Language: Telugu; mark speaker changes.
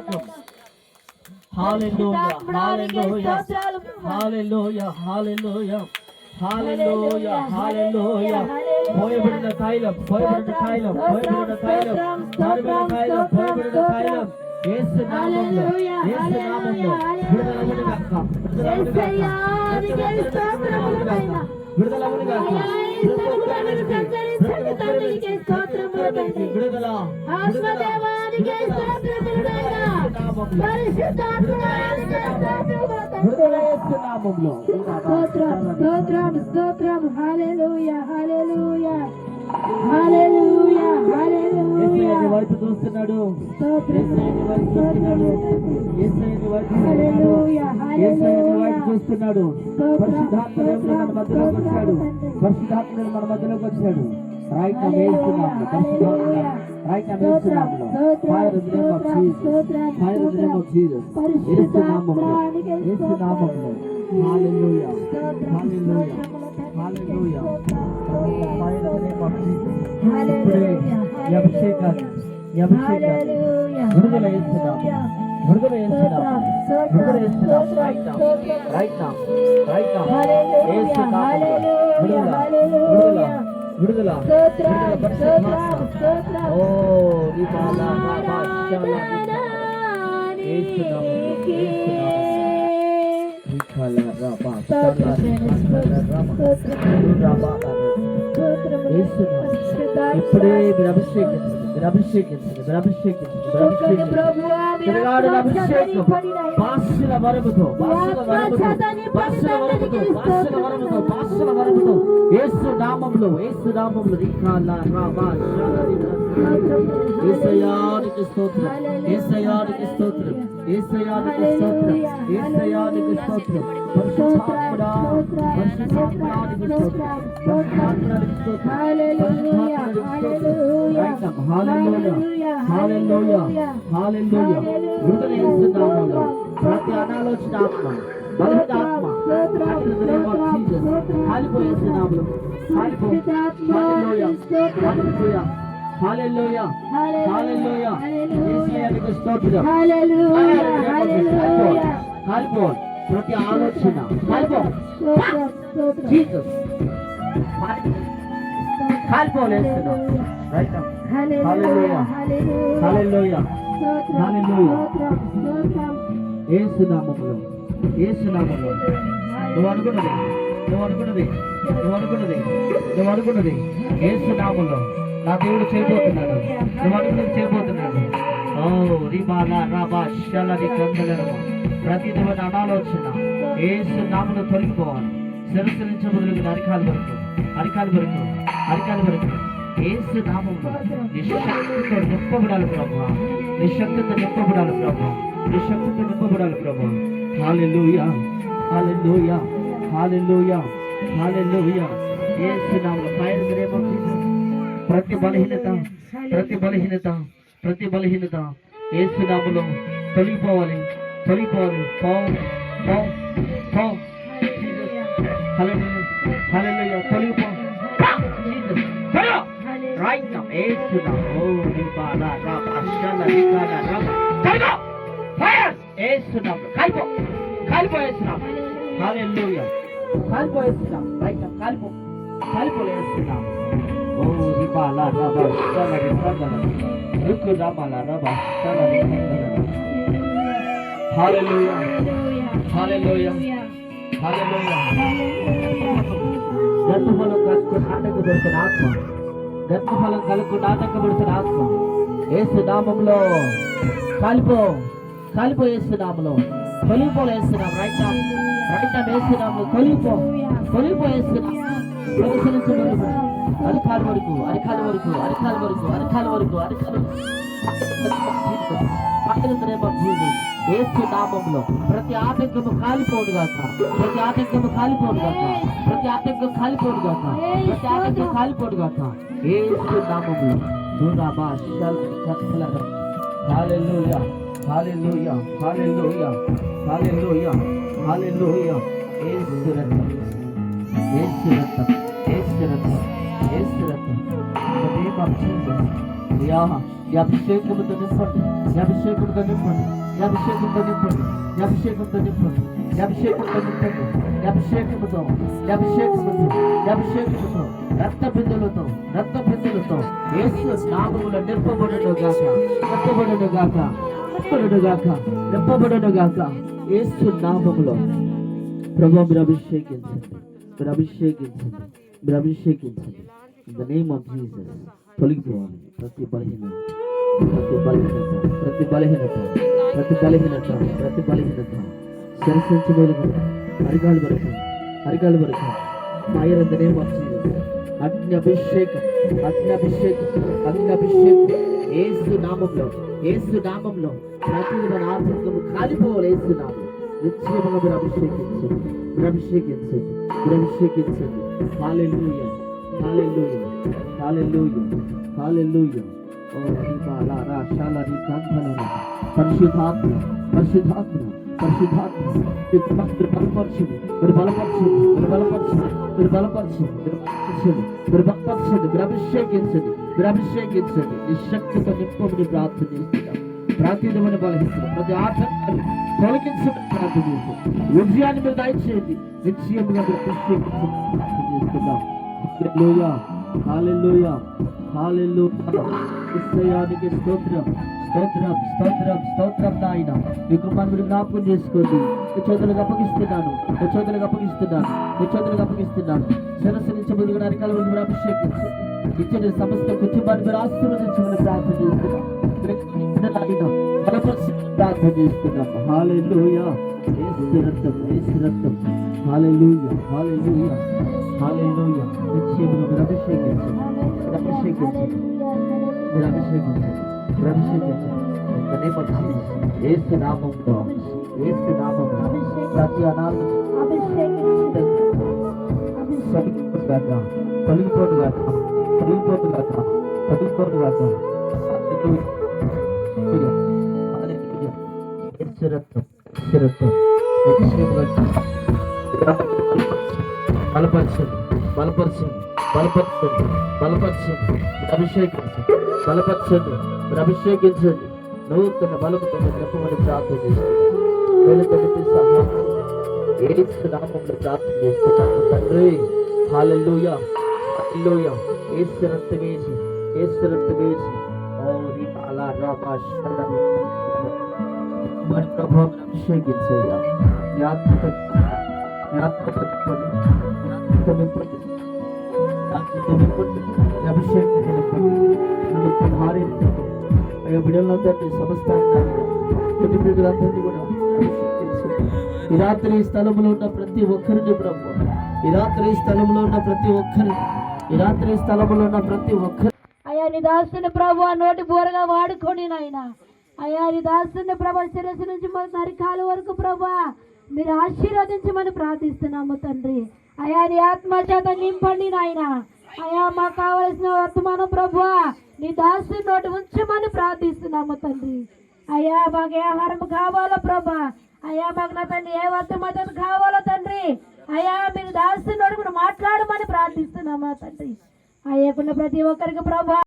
Speaker 1: అభిషేకం. హల్లెలూయా హల్లెలూయా హల్లెలూయా హల్లెలూయా హల్లెలూయా హల్లెలూయా. పోయబడిన తైలం, పోయబడిన తైలం, పోయబడిన తైలం, పోయబడిన తైలం, పోయబడిన తైలం యేసు నామములో, యేసు నామములో విడుదలవును గాక, విడుదలవును గాక, విడుదలవును గాక. విడుదల
Speaker 2: స్తోత్రం. హల్లెలూయా హల్లెలూయా హల్లెలూయా హల్లెలూయా.
Speaker 1: వైపు చూస్తున్నాడు, చూస్తున్నాడు. పరిశుద్ధాత్మ మన మధ్యలోకి వచ్చాడు, పరిశుద్ధాత్మ మన మధ్యలోకి వచ్చాడు. రైట్ నా వేస్తున్నాము, పరిశుద్ధాత్మ రైట్ నా వేస్తున్నాము. Fire in the name of Jesus, fire in the name of Jesus. Yesu నామములో, యేసు నామములో. Hallelujah hallelujah hallelujah. Fire in the name of Jesus. Hallelujah. ఈ అభిషేకాన్ని, ఈ అభిషేకాన్ని విడుదల చేస్తున్నాము, విడుదల చేస్తున్నాము, విడుదల చేస్తున్నాము. Right now, right now, right now. Yesu నామములో విడుదల, విడుదల, విడుదల, విడుదల. ఓ రిబాలా బాబా షాలా యేసు నామములో, యేసు నామములో. రికాలా రాబా షాలా రికాలా రాబా యేసు నామములో. ఇప్పుడే మీరు అభిషేకించండి, మీరు అభిషేకించండి, మీరు అభిషేకించండి, మీరు అభిషేకించండి. తిరగాడుల అభిషేకం భాషల వరముతో, భాషల వరముతో, భాషల వరముతో, భాషల వరముతో, భాషల వరముతో యేసు నామములో, యేసు నామములో. రికాలా రాబా షాలా యేసయ్యానికి స్తోత్రం, యేసయ్యానికి స్తోత్రం, యేసయ్యానికి స్తోత్రం, యేసయ్యానికి స్తోత్రం. పరిశుద్ధాత్మడా, పరిశుద్ధాత్మడానికి స్తోత్రం, పరిశుద్ధాత్మడానికి స్తోత్రం, పరిశుద్ధాత్మడానికి స్తోత్రం. హల్లెలూయా హల్లెలూయా హల్లెలూయా. విడుదల చేస్తున్నాము ప్రతి అనాలోచన ఆత్మ, బలహీన ఆత్మ కాలిపోయేస్తున్నాము, కాలిపో. హల్లెలూయా హల్లెలూయా హల్లెలూయా హల్లెలూయా. యేసయ్యానికి స్తోత్రం. కాలిపో ప్రతి ఆలోచన, కాలిపో జీసస్, కాలిపోలేస్తున్నాం. రైట్. హల్లెలూయా హల్లెలూయా హల్లెలూయా. యేసు నామములో, యేసు నామములో. నువ్వు అనుకున్నది, నువ్వు అనుకున్నది, నువ్వు అనుకున్నది, నువ్వు అనుకున్నది యేసు నామములో నా దేవుడు చేయబోతున్నాడు. నువ్వు అనుకున్నది చేయబోతున్నాడు. ఓ రిబాలా రాబా షాలని కందలరమ. ప్రతి దిన అనాలోచన యేసు నామములో తొలగిపోవాలి. శిరస్సు నుంచి మొదలుగా అరికాల వరకు, అరికాల వరకు, అరికాల వరకు యేసు నామములో నిశక్తితో నింపబడాలి ప్రభువా, నిశక్తితో నింపబడాలి ప్రభువా, నిశక్తితో నింపబడాలి ప్రభువా. హల్లెలూయా హల్లెలూయా హల్లెలూయా హల్లెలూయా. యేసు నామములో fire in the name of Jesus. ప్రతి బలహీనత, ప్రతి బలహీనత, ప్రతి బలహీనత యేసు నామములో తొలగిపోవాలి, తొలగిపోవాలి. పో పో పో. హల్లెలూయా హల్లెలూయా. తొలగిపో జీసస్. రైట్ నౌ యేసు నామములో. ఓ రిబాలా రాబా షాలా రికాలా రాబా. తొలగో ఫైర్ యేసు నామములో. కాలిపో, కాలిపో యేసు నామములో. హల్లెలూయా. కాలిపో యేసు నామములో. రైట్ నౌ కాలిపో, కాలిపో యేసు నామములో. ఓ రిబాలా రాబా షాలా రికాలా రుకు రాబాలా రాబా షాలా రికాలా. హల్లెలూయా హల్లెలూయా హల్లెలూయా. గర్భఫలం కలుగుకుని ఆటంకపడుతున్న ఆత్మ, గర్భఫలం కలుగుకుని ఆటంకపడుతున్న ఆత్మ యేసు నామములో కాలిపో, కాలిపో యేసు నామములో. తొలగిపో యేసు నామములో. Right now, right now Yesu నామములో. తొలగిపో, తొలగిపో యేసు నామములో. పరిశీలించబడుతుంది అరికాల వరకు, అరికాల వరకు, అరికాల వరకు, అరికాల వరకు, అరికాల వరకు. యేసు నామములో ప్రతి ఆటంకము కాలిపోను గాక, ప్రతి ఆటంకము కాలిపోను గాక, ప్రతి ఆటంకం కాలిపోను గాక, ప్రతి ఆటంకం కాలిపోను గాక. యేసు నామములో. దురాబా షల్కి కత్లర. హల్లెలూయా హల్లెలూయా హల్లెలూయా హల్లెలూయా హల్లెలూయా. యేసు రక్తం, యేసు రక్తం, యేసు రక్తం, యేసు రక్తం. In the name of Jesus. అయ్యా ఈ అభిషేకముతో నింపండి, ఈ అభిషేకంతో నింపండి, ఈ అభిషేకంతో నింపండి, ఈ అభిషేకంతో నింపండి, ఈ అభిషేకంతో నింపండి, ఈ అభిషేకముతో, ఈ అభిషేకముతో, ఈ అభిషేకముతో, రక్త బిందులతో, రక్త బిందులతో యేసు నామములో నింపబడును గాక, నింపబడును గాక, నింపబడును గాక, నింపబడును గాక. యేసు నామములో ప్రభువా మీరు అభిషేకించండి, మీరు అభిషేకించండి, మీరు అభిషేకించండి. In the name of Jesus తొలగిపోవాలి ప్రతి బలహీనత, ప్రతి బలహీనత, ప్రతి బలహీనత, ప్రతి బలహీనత, ప్రతి బలహీనత. శిరసించి వెలుగు అరికాలు వరకు, అరికాలు వరకు fire in the name of Jesus. అగ్ని అభిషేకం, అగ్ని అభిషేకం, అగ్ని అభిషేకం. యేసు నామంలో, యేసు నామంలో ప్రతి మన ఆత్మకము కాలిపోవాలి. యేసు నామం నిశ్చయముగా మీరు అభిషేకించండి, మీరు అభిషేకించండి, మీరు అభిషేకించండి. హల్లెలూయా, హల్లెలూయా, హల్లెలూయా, హల్లెలూయా. ఓ రిబాలా రా షాలా రి కాంతలరా పరిశుద్ధాత్మ, పరిశుద్ధాత్మ, పరిశుద్ధాత్మ. మీరు బలపరచండి, మీరు బలపరచండి, మీరు బలపరచండి, మీరు బలపరచండి, మీరు బలపరచండి, మీరు బలపరచండి, మీరు అభిషేకించండి, మీరు అభిషేకించండి. ఈ శక్తితో నింపమని ప్రార్థన చేస్తున్నాం. ప్రాతినిధ్యమని బలహిస్తున్నాం. ప్రతి ఆటంకాన్ని తొలగించమని ప్రార్థన చేస్తున్నాం. విజయాన్ని మీరు దయచేయండి. నిశ్చయముగా మీరు అభిషేకించమని ప్రార్థన చేస్తున్నాం. హల్లెలూయా, హల్లెలూయా, హల్లెలూయా. యేసయ్యానికి స్తోత్రం, స్తోత్రం, స్తోత్రం, స్తోత్రం. నాయన మీ కుమారుని మీరు జ్ఞాపకం చేసుకోండి. మీ చేతులకు అప్పగిస్తున్నాను, మీ చేతులకు అప్పగిస్తున్నాను, మీ చేతులకు అప్పగిస్తున్నాను. శిరస్సు నుంచి మొదలుగా అరికాల వరకు మీరు అభిషేకించండి. ఇచ్చిన సమస్త కుటుంబాన్ని మీరు ఆశీర్వదించమని ప్రార్థన చేస్తున్నాం. ప్రార్థన చేస్తున్నాం. హల్లెలూయా. యేసు రక్తం, యేసు రక్తం. హల్లెలూయా, హల్లెలూయా, హల్లెలూయా. నిశ్చయముగా మీరు అభిషేకించండి, మీరు అభిషేకించండి, మీరు అభిషేకించండి, మీరు అభిషేకించండి. In the name of Jesus. Yesu నామములో, యేసు నామములో ప్రతి అనారోగ్యం తొలగిపోగాక, తొలగిపోగాక, తొలగిపోగాక, తొలగిపోగాక. బలపరచండి, బలపరచండి, బలపరచండి, బలపరచండి, అభిషేకించండి, బలపరచండి, అభిషేకించండి. నూతన బలముతో నింపమని ప్రార్థన చేస్తున్నాం. యేసు నామములో ప్రార్థన చేస్తున్నాము తండ్రి. హల్లెలూయా, హల్లెలూయా. యేసు రక్తమేసి, యేసు రక్తమేసి. మరి ప్రభావం అభిషేకించయ్యా. నీ ఆత్మతో, నీ ఆత్మతో నింపండి, నీ ఆత్మతో నింపండి, నీ ఆత్మతో నింపండి, నీ అభిషేకంతో నింపండి. నన్ను భార్యను అయ్యా బిడ్డలంతా సమస్తాన్ని ప్రతి బిడ్డలందరినీ కూడా అభిషేకించండి. ఈ రాత్రి ఈ స్థలంలో ఉన్న ప్రతి ఒక్కరిని ప్రభు, ఈ రాత్రి ఈ స్థలంలో ఉన్న ప్రతి ఒక్కరిని, ఈ రాత్రి ఈ స్థలంలో ఉన్న ప్రతి ఒక్కరి
Speaker 2: అయ్యా నీ దాసుని ప్రభు నోటి బోరగా వాడుకొని నాయన. అయ్యా నీ దాసుని ప్రభు శిరస్సు నుంచి అరికాల వరకు ప్రభు మీరు ఆశీర్వదించమని ప్రార్థిస్తున్నాము తండ్రి. అయ్యా నీ ఆత్మ చేత నింపండి నాయన. అయ్యా మాకు కావలసిన వర్తమానం ప్రభు నీ దాసుని నోటి ఉంచమని ప్రార్థిస్తున్నాము తండ్రి. అయ్యా మాకు ఏ ఆహారం కావాలో ప్రభు, అయ్యా మాకు నా తండ్రి ఏ వర్తమానం కావాలో తండ్రి. అయ్యా మీరు దాసుని నోటి కూడా మాట్లాడమని ప్రార్థిస్తున్నామా తండ్రి. అయ్యాకున్న ప్రతి ఒక్కరికి ప్రభు